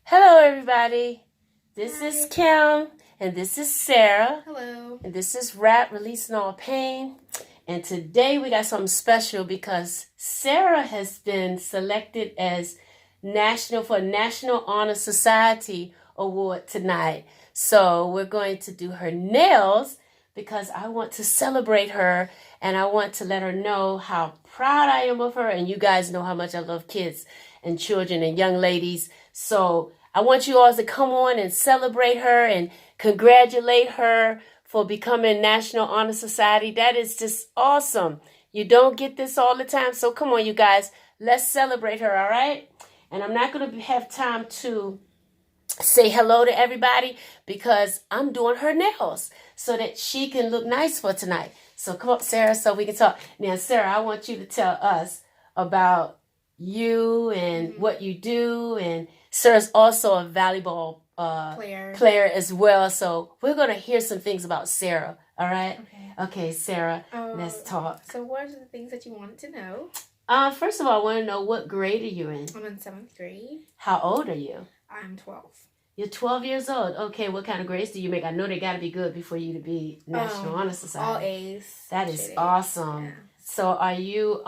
Hello, everybody. This Hi. is Kim, and this is Sarah, Hello. and this is R.A.P Releasing All Pain. And today we got something special because Sarah has been selected as National Honor Society Award tonight. So we're going to do her nails because I want to celebrate her and I want to let her know how proud I am of her. And you guys know how much I love kids and children and young ladies. So I want you all to come on and celebrate her and congratulate her for becoming National Honor Society. That is just awesome. You don't get this all the time. So come on, you guys. Let's celebrate her, all right? And I'm not going to have time to say hello to everybody because I'm doing her nails so that she can look nice for tonight. So come up, Sarah, so we can talk. Now, Sarah, I want you to tell us about you and what you do. And Sarah's also a volleyball player as well. So we're going to hear some things about Sarah. All right? Okay, Sarah, let's talk. So what are the things that you wanted to know? First of all, I want to know, what grade are you in? I'm in 7th grade. How old are you? I'm 12. You're 12 years old. Okay, what kind of grades do you make? I know they got to be good before you to be National Honor Society. All A's. That is awesome. Yeah. So are you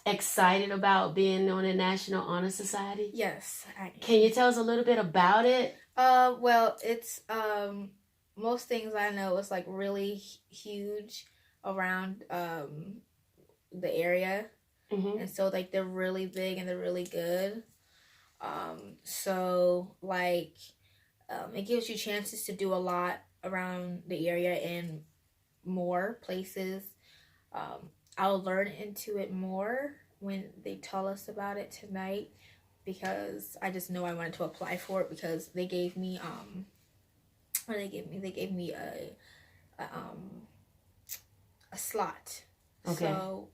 excited about being on the National Honor Society? Yes, I am. Can you tell us a little bit about it? Well, it's most things I know is like really huge around the area. Mm-hmm. And so like they're really big and they're really good. So like it gives you chances to do a lot around the area and more places. I'll learn into it more when they tell us about it tonight, because I just know I wanted to apply for it because they gave me what did they give me? They gave me a slot. Okay. So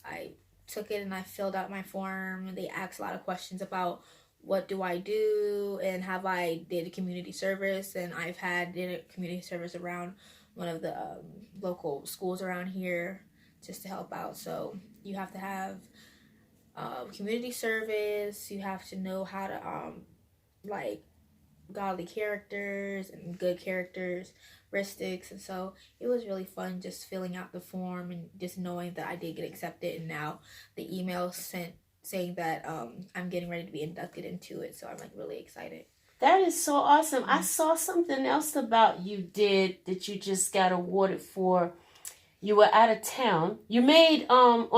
I took it and I filled out my form, and they asked a lot of questions about what do I do and have I did a community service, and I've did a community service around one of the local schools around here just to help out. So you have to have community service, you have to know how to like godly characters and good characteristics. And so it was really fun just filling out the form and just knowing that I did get accepted, and now the email sent saying that I'm getting ready to be inducted into it. So I'm like really excited. That is so awesome. I saw something else about you that you just got awarded for. You were out of town. You made on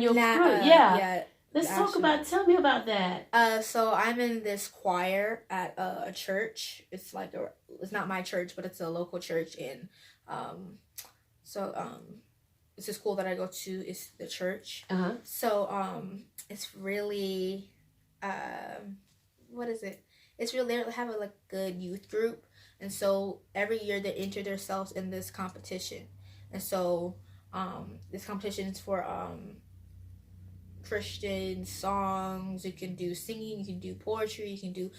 your crew. Yeah. Let's talk about. Tell me about that. So I'm in this choir at a church. It's like it's not my church, but it's a local church in. It's a school that I go to. It's the church. So it's really what is it? It's really, they have a good youth group, and so every year they enter themselves in this competition, and so this competition is for Christian songs. You can do singing, you can do poetry, you can do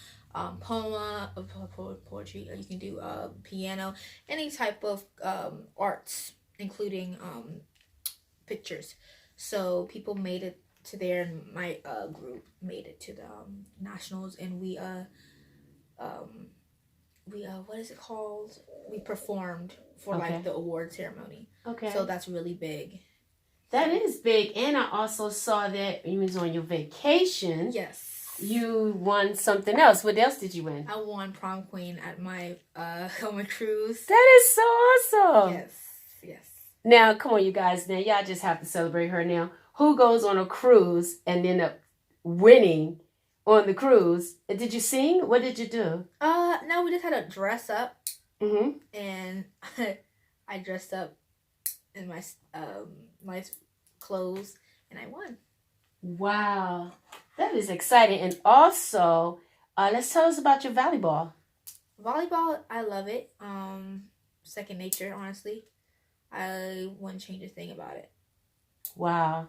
poetry, you can do piano, any type of arts, including pictures. So people made it to there, and my group made it to the nationals, and we what is it called? We performed for like the award ceremony. Okay. So that's really big. That is big. And I also saw that you was on your vacation. Yes. You won something else. What else did you win? I won prom queen at my on my cruise. That is so awesome. Yes. Now, come on, you guys. Now, y'all just have to celebrate her now. Who goes on a cruise and end up winning on the cruise? Did you sing? What did you do? No, we just had to dress up. Mm-hmm. And I dressed up in my nice clothes, and I won. Wow, that is exciting. And also, let's tell us about your volleyball. Volleyball, I love it. Second nature, honestly. I wouldn't change a thing about it. Wow.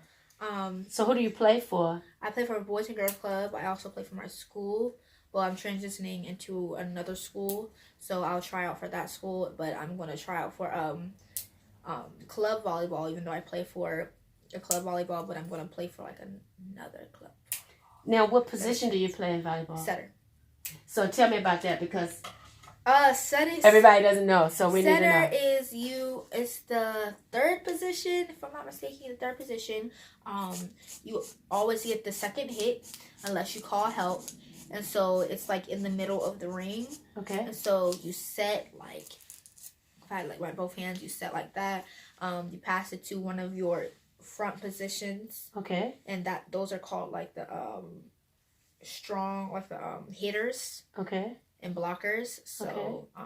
So who do you play for? I play for a Boys and Girls Club. I also play for my school. Well, I'm transitioning into another school, so I'll try out for that school. But I'm going to try out for club volleyball, even though I play for a club volleyball. But I'm going to play for like another club. Now, what position do you play in volleyball? Setter. So tell me about that because Setting. everybody doesn't know, so we need to know. Setter is it's the third position, if I'm not mistaken, the third position. You always get the second hit unless you call help. And so it's like in the middle of the ring. Okay. And so you set like, if I like right both hands, you set like that. You pass it to one of your front positions. Okay. And those are called like the strong, like the hitters. Okay. And blockers, so okay.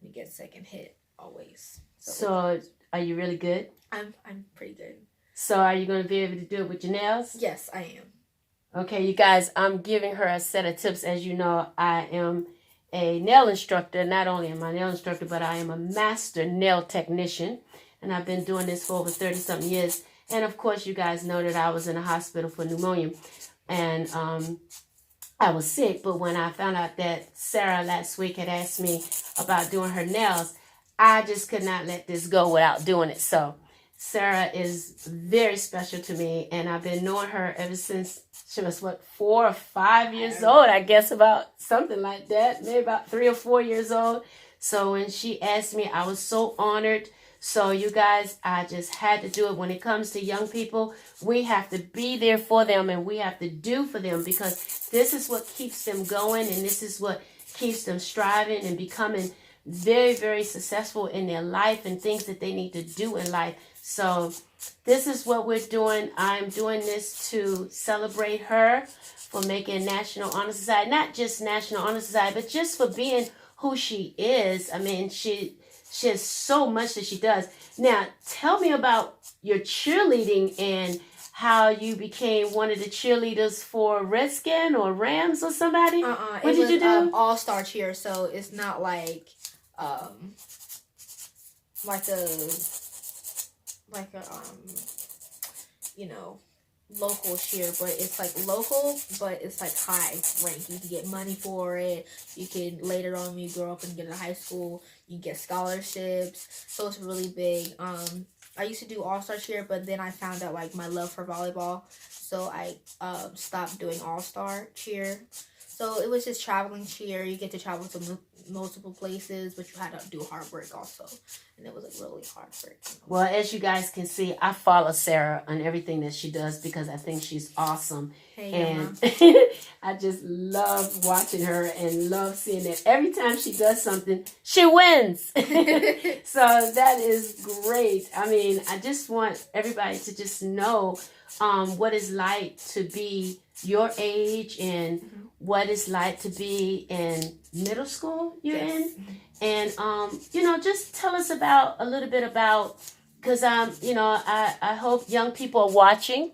You get second hit always. So are you really good? I'm pretty good. So are you going to be able to do it with your nails? Yes, I am. Okay, you guys, I'm giving her a set of tips. As you know, I am a nail instructor. Not only am I a nail instructor, but I am a master nail technician, and I've been doing this for over 30-something years. And of course, you guys know that I was in a hospital for pneumonia, and I was sick, but when I found out that Sarah last week had asked me about doing her nails, I just could not let this go without doing it. So Sarah is very special to me, and I've been knowing her ever since she was, 4 or 5 years old, I guess, about something like that, maybe about 3 or 4 years old. So when she asked me, I was so honored. So you guys, I just had to do it. When it comes to young people, we have to be there for them, and we have to do for them, because this is what keeps them going, and this is what keeps them striving and becoming very, very successful in their life and things that they need to do in life. So this is what we're doing. I'm doing this to celebrate her for making National Honor Society, not just National Honor Society, but just for being who she is. I mean, she has so much that she does. Now, tell me about your cheerleading and how you became one of the cheerleaders for Redskin or Rams or somebody. What did you do? All-star cheer, so it's not like local cheer, but it's like local, but it's like high rank. You can get money for it. You can later on, when you grow up and get into high school, you get scholarships. So it's really big. I used to do all-star cheer, but then I found out like my love for volleyball, so I stopped doing all-star cheer. So it was just traveling cheer. You get to travel to multiple places, but you had to do hard work also. And it was like really hard work. Well, as you guys can see, I follow Sarah on everything that she does because I think she's awesome. Hey, and I just love watching her and love seeing that every time she does something, she wins. So that is great. I mean, I just want everybody to just know what it's like to be your age and what it's like to be in middle school you're in. And, just tell us a little bit about, because, I hope young people are watching,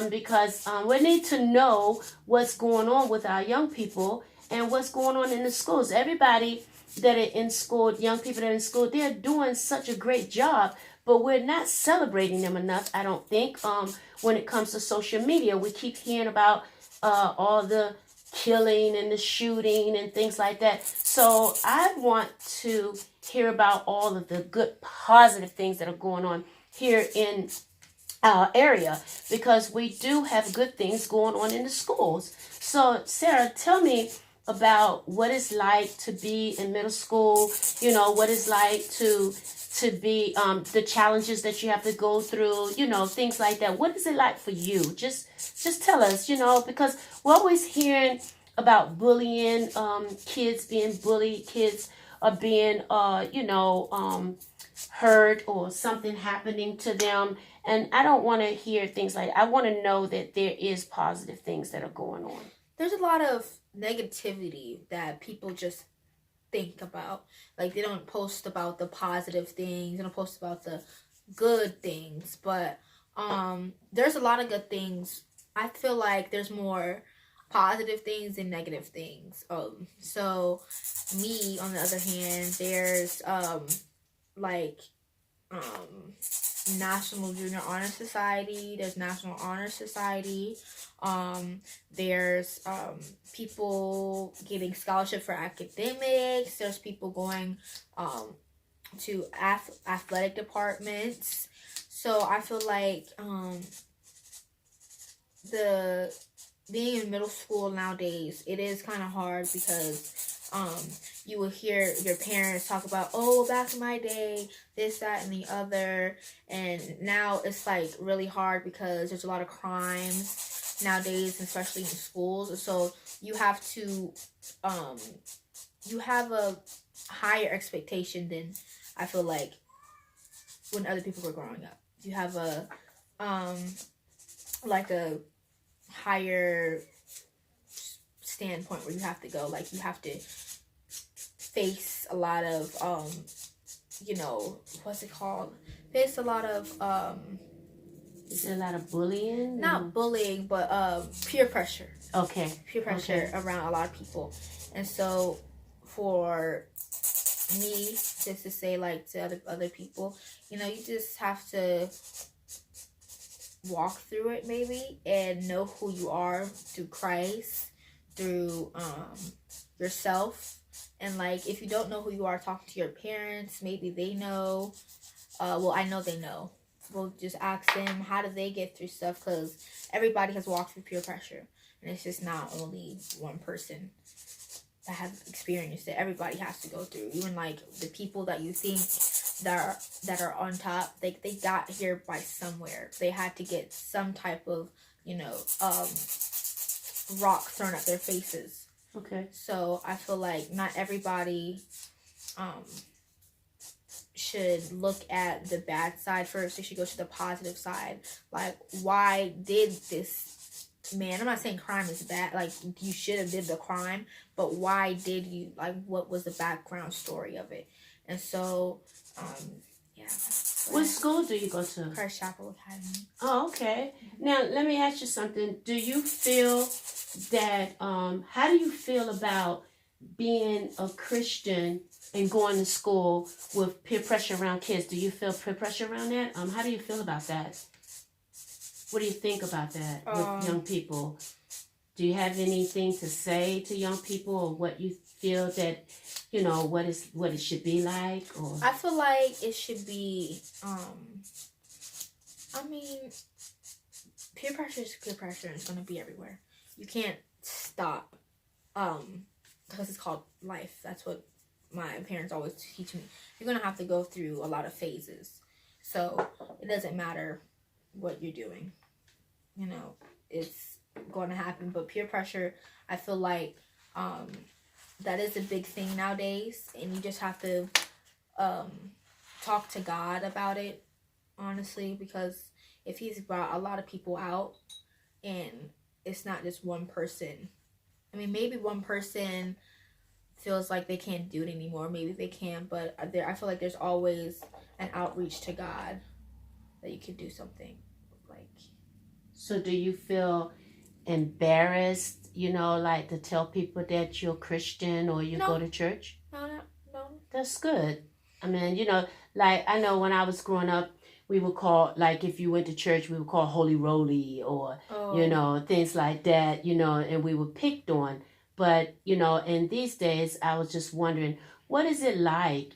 because we need to know what's going on with our young people and what's going on in the schools. Everybody that are in school, young people that are in school, they're doing such a great job, but we're not celebrating them enough, I don't think. When it comes to social media, we keep hearing about all the killing and the shooting and things like that. So I want to hear about all of the good, positive things that are going on here in our area, because we do have good things going on in the schools. So Sarah, tell me about what it's like to be in middle school, what it's like to be, the challenges that you have to go through, things like that. What is it like for you? Just tell us, because we're always hearing about bullying, kids being bullied, kids are being, hurt or something happening to them. And I don't want to hear things like that. I want to know that there is positive things that are going on. There's a lot of negativity that people just think about. Like, they don't post about the positive things, they don't post about the good things, but there's a lot of good things. I feel like there's more positive things than negative things. So me, on the other hand, there's National Junior Honor Society, there's National Honor Society, there's people getting scholarship for academics, there's people going to athletic departments. So I feel like the being in middle school nowadays, it is kind of hard because you will hear your parents talk about, oh, back in my day, this, that, and the other, and now it's like really hard because there's a lot of crimes nowadays, especially in schools. So you have to you have a higher expectation than I feel like when other people were growing up. You have a like a higher standpoint where you have to go, like you have to face a lot of what's it called, face a lot of is there a lot of bullying? Not bullying, but peer pressure. Okay. Peer pressure around a lot of people. And so for me, just to say, like, to other people, you just have to walk through it maybe and know who you are through Christ, through yourself. And like, if you don't know who you are, talk to your parents. Maybe they know. Well, I know they know. We'll just ask them, how do they get through stuff? Because everybody has walked through peer pressure, and it's just not only one person that has experienced it. Everybody has to go through. Even like the people that you think that are on top, they got here by somewhere. They had to get some type of rock thrown at their faces. Okay. So I feel like not everybody should look at the bad side first. They should go to the positive side. Like, why did this man, I'm not saying crime is bad, like you should have did the crime, but why did you, like, what was the background story of it? And so yeah. What school do you go to? Christ Chapel Academy. Oh, okay. Now let me ask you something. Do you feel that how do you feel about being a Christian and going to school with peer pressure around kids? Do you feel peer pressure around that? How do you feel about that? What do you think about that with young people? Do you have anything to say to young people, or what you feel that, what it should be like? Or I feel like it should be, I mean, peer pressure is peer pressure, and it's going to be everywhere. You can't stop, because it's called life. That's what my parents always teach me. You're going to have to go through a lot of phases. So it doesn't matter what you're doing. It's going to happen. But peer pressure, I feel like that is a big thing nowadays. And you just have to talk to God about it, honestly. Because if he's brought a lot of people out, and it's not just one person. I mean, maybe one person feels like they can't do it anymore. Maybe they can, but I feel like there's always an outreach to God that you can do something. Like, so do you feel embarrassed, like to tell people that you're Christian or you go to church? No. That's good. I mean, like I know when I was growing up, we would call, like if you went to church, we would call holy roly or, things like that, and we were picked on. But, in these days, I was just wondering, what is it like,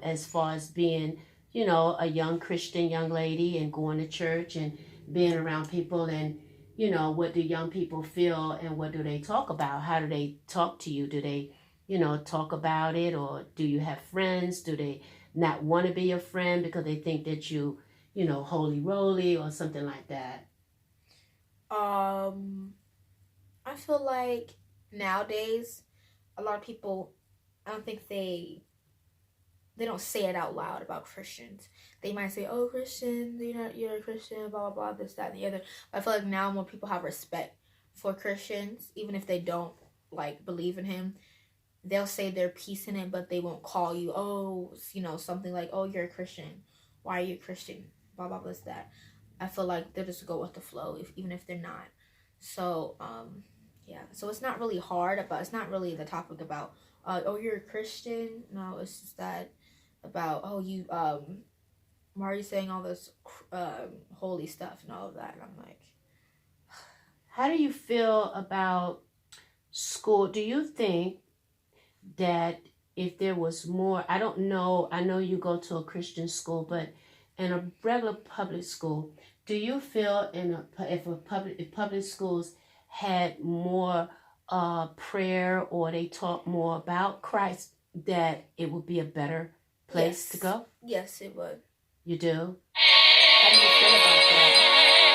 as far as being, a young Christian young lady and going to church and being around people, and, what do young people feel and what do they talk about? How do they talk to you? Do they, talk about it, or do you have friends? Do they not want to be your friend because they think that you, holy roly or something like that? I feel like nowadays a lot of people, I don't think they don't say it out loud about Christians. They might say, oh, Christian, you're a Christian, blah, blah, blah, this, that, and the other. But I feel like now more people have respect for Christians, even if they don't, like, believe in him. They'll say their piece in it, but they won't call you, something like, oh, you're a Christian. Why are you a Christian? Blah, blah, blah, this, that. I feel like they'll just go with the flow, even if they're not. So, yeah. So it's not really hard, but it's not really the topic about, oh, you're a Christian. No, it's just that about, oh, you, why are you saying all this holy stuff and all of that? And I'm like, how do you feel about school? Do you think that if there was more, I don't know, I know you go to a Christian school, but in a regular public school, do you feel if public schools had more prayer, or they taught more about Christ, that it would be a better place to go? Yes, it would. You do? How do you feel about that?